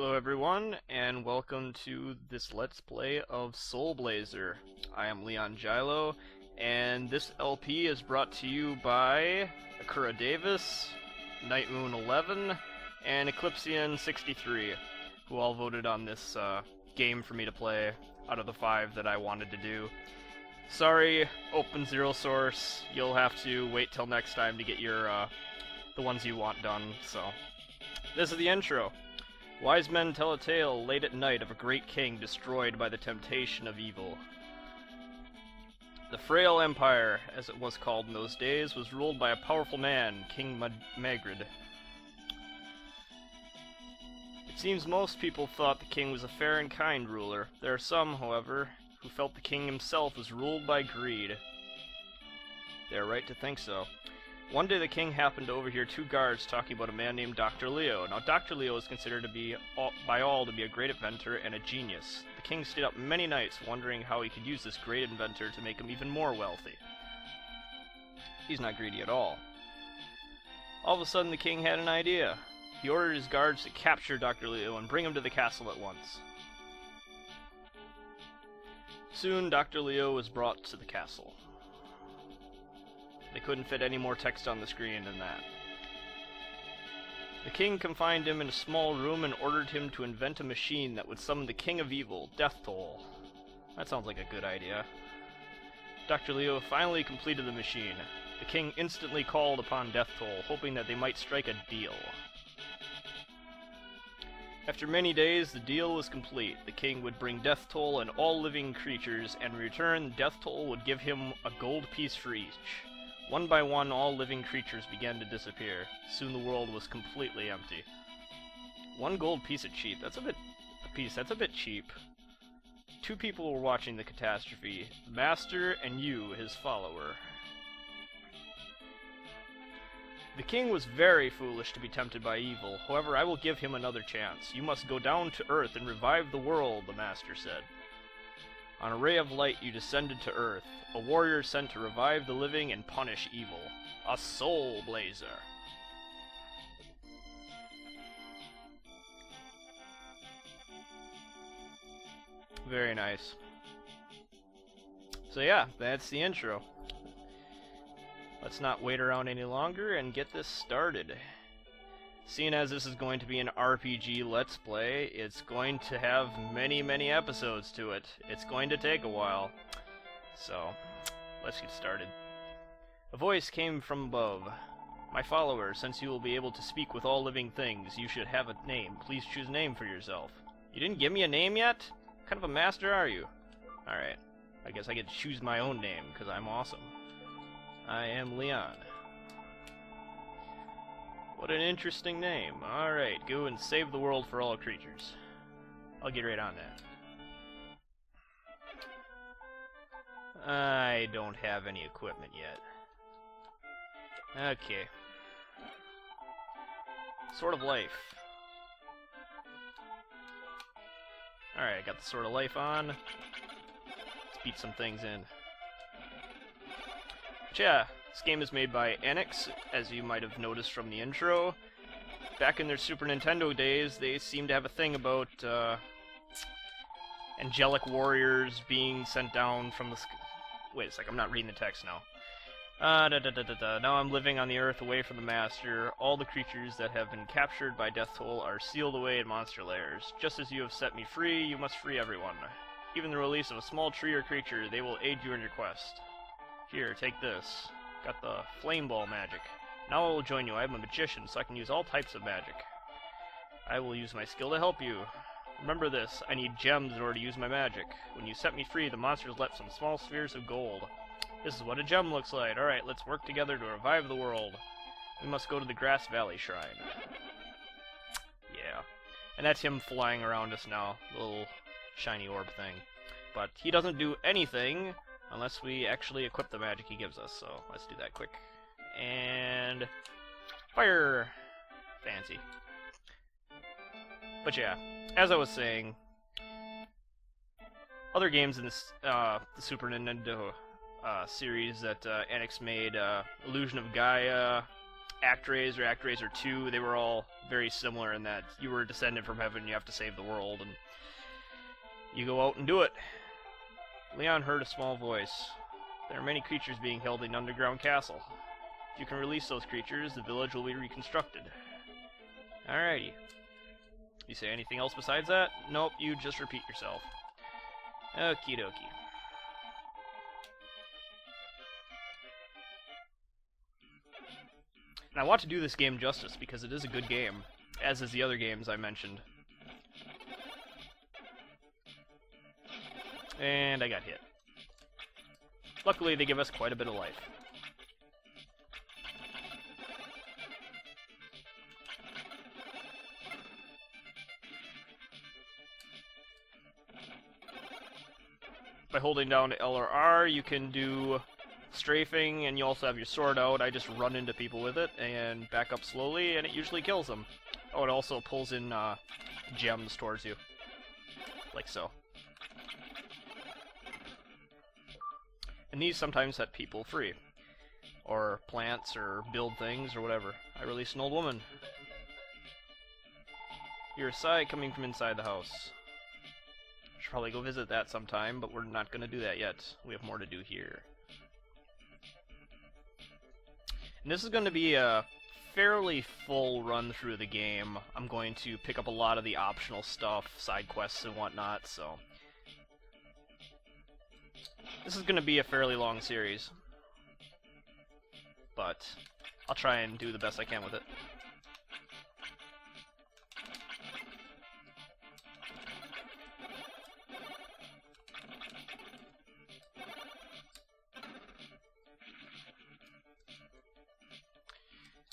Hello everyone, and welcome to this Let's Play of Soul Blazer. I am Leon Gilo, and this LP is brought to you by Akura Davis, Night Moon 11, and Eclipsian63, who all voted on this game for me to play out of the 5 that I wanted to do. Sorry, Open Zero Source, you'll have to wait till next time to get your the ones you want done, so. This is the intro. Wise men tell a tale late at night of a great king destroyed by the temptation of evil. The frail empire, as it was called in those days, was ruled by a powerful man, King Magrid. It seems most people thought the king was a fair and kind ruler. There are some, however, who felt the king himself was ruled by greed. They are right to think so. One day the king happened to overhear 2 guards talking about a man named Dr. Leo. Now, Dr. Leo is considered to be, by all, to be a great inventor and a genius. The king stayed up many nights wondering how he could use this great inventor to make him even more wealthy. He's not greedy at all. All of a sudden, the king had an idea. He ordered his guards to capture Dr. Leo and bring him to the castle at once. Soon, Dr. Leo was brought to the castle. They couldn't fit any more text on the screen than that. The king confined him in a small room and ordered him to invent a machine that would summon the king of evil, Death Toll. That sounds like a good idea. Dr. Leo finally completed the machine. The king instantly called upon Death Toll, hoping that they might strike a deal. After many days, the deal was complete. The king would bring Death Toll and all living creatures, and in return, Death Toll would give him a gold piece for each. One by one, all living creatures began to disappear. Soon the world was completely empty. 1 gold piece of cheap. That's a bit cheap. 2 people were watching the catastrophe. The master and you, his follower. The king was very foolish to be tempted by evil. However, I will give him another chance. You must go down to Earth and revive the world, the master said. On a ray of light you descended to Earth, a warrior sent to revive the living and punish evil. A Soul Blazer. Very nice. So yeah, that's the intro. Let's not wait around any longer and get this started. Seeing as this is going to be an RPG Let's Play, it's going to have many episodes to it. It's going to take a while. So, let's get started. A voice came from above. My follower, since you will be able to speak with all living things, you should have a name. Please choose a name for yourself. You didn't give me a name yet? What kind of a master are you? Alright, I guess I get to choose my own name, because I'm awesome. I am Leon. What an interesting name. Alright, go and save the world for all creatures. I'll get right on that. I don't have any equipment yet. Okay. Sword of Life. Alright, I got the Sword of Life on. Let's beat some things in. But yeah. This game is made by Enix, as you might have noticed from the intro. Back in their Super Nintendo days, they seemed to have a thing about angelic warriors being sent down from the sky. Wait a sec, I'm not reading the text now. Now I'm living on the earth away from the master. All the creatures that have been captured by Death Toll are sealed away in monster lairs. Just as you have set me free, you must free everyone. Even the release of a small tree or creature, they will aid you in your quest. Here, take this. Got the flame ball magic. Now I will join you. I am a magician, so I can use all types of magic. I will use my skill to help you. Remember this, I need gems in order to use my magic. When you set me free, the monsters left some small spheres of gold. This is what a gem looks like. Alright, let's work together to revive the world. We must go to the Grass Valley Shrine. Yeah. And that's him flying around us now. The little shiny orb thing. But he doesn't do anything unless we actually equip the magic he gives us, so let's do that quick. And fire! Fancy. But yeah, as I was saying, other games in this the Super Nintendo series that Enix made, Illusion of Gaia, ActRaiser, ActRaiser 2, they were all very similar in that you were descended from heaven, you have to save the world, and you go out and do it. Leon heard a small voice. There are many creatures being held in an underground castle. If you can release those creatures, the village will be reconstructed. Alrighty. You say anything else besides that? Nope, you just repeat yourself. Okie dokie. And I want to do this game justice because it is a good game, as is the other games I mentioned. And I got hit. Luckily, they give us quite a bit of life. By holding down L or R, you can do strafing, and you also have your sword out. I just run into people with it and back up slowly, and it usually kills them. Oh, it also pulls in gems towards you. Like so. And these sometimes set people free. Or plants, or build things, or whatever. I released an old woman. Hear a sigh coming from inside the house. Should probably go visit that sometime, but we're not going to do that yet. We have more to do here. And this is going to be a fairly full run through the game. I'm going to pick up a lot of the optional stuff, side quests and whatnot, so... This is going to be a fairly long series. But I'll try and do the best I can with it.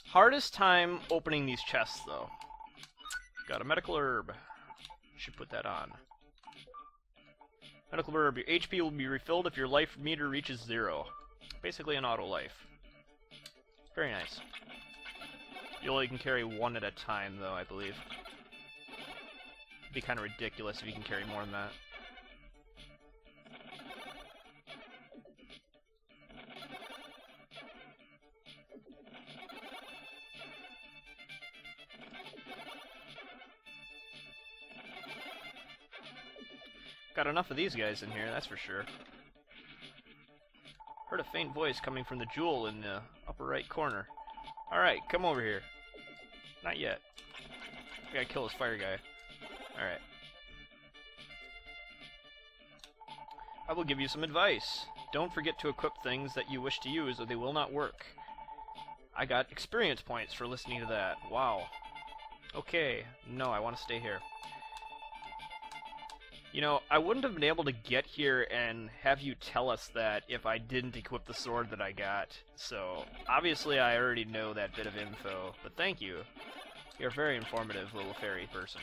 Hardest time opening these chests, though. Got a medical herb. Should put that on. Medical herb. Your HP will be refilled if your life meter reaches 0. Basically an auto life. Very nice. You only can carry one at a time, though, I believe. It'd be kind of ridiculous if you can carry more than that. Got enough of these guys in here, that's for sure. Heard a faint voice coming from the jewel in the upper right corner. Alright, come over here. Not yet. We gotta kill this fire guy. Alright. I will give you some advice. Don't forget to equip things that you wish to use or they will not work. I got experience points for listening to that. Wow. Okay. No, I want to stay here. You know, I wouldn't have been able to get here and have you tell us that if I didn't equip the sword that I got. So, obviously I already know that bit of info, but thank you. You're a very informative little fairy person.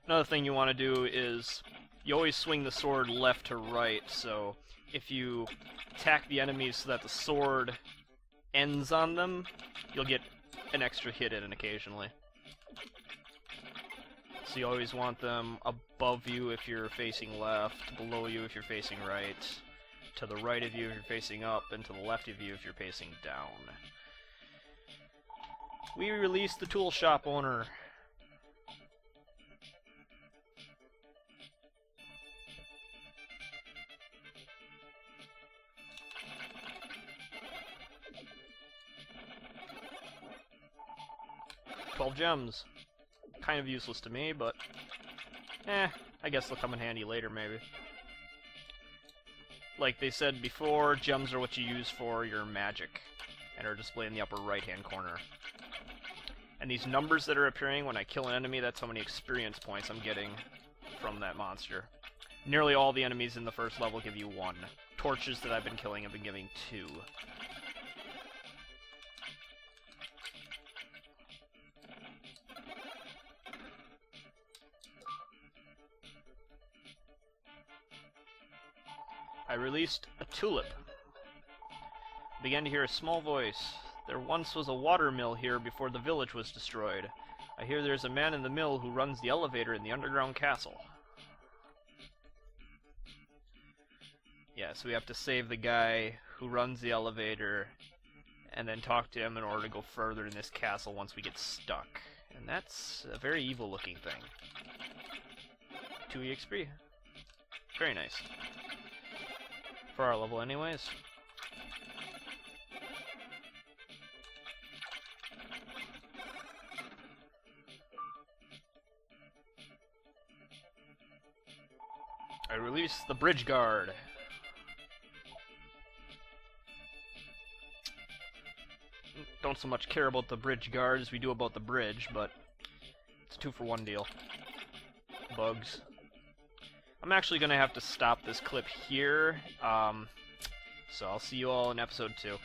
Another thing you want to do is, you always swing the sword left to right, so if you attack the enemies so that the sword ends on them, you'll get an extra hit in occasionally. So you always want them above you if you're facing left, below you if you're facing right, to the right of you if you're facing up, and to the left of you if you're facing down. We released the tool shop owner. Gems. Kind of useless to me, but I guess they'll come in handy later, maybe. Like they said before, gems are what you use for your magic, and are displayed in the upper right-hand corner. And these numbers that are appearing when I kill an enemy, that's how many experience points I'm getting from that monster. Nearly all the enemies in the first level give you 1. Torches that I've been killing have been giving 2. I released a tulip. Began to hear a small voice. There once was a water mill here before the village was destroyed. I hear there's a man in the mill who runs the elevator in the underground castle. Yeah, so we have to save the guy who runs the elevator and then talk to him in order to go further in this castle once we get stuck. And that's a very evil looking thing. 2 EXP. Very nice. For our level anyways. I release the bridge guard. Don't so much care about the bridge guard as we do about the bridge, but it's a 2-for-1 deal. Bugs. I'm actually going to have to stop this clip here, so I'll see you all in episode 2.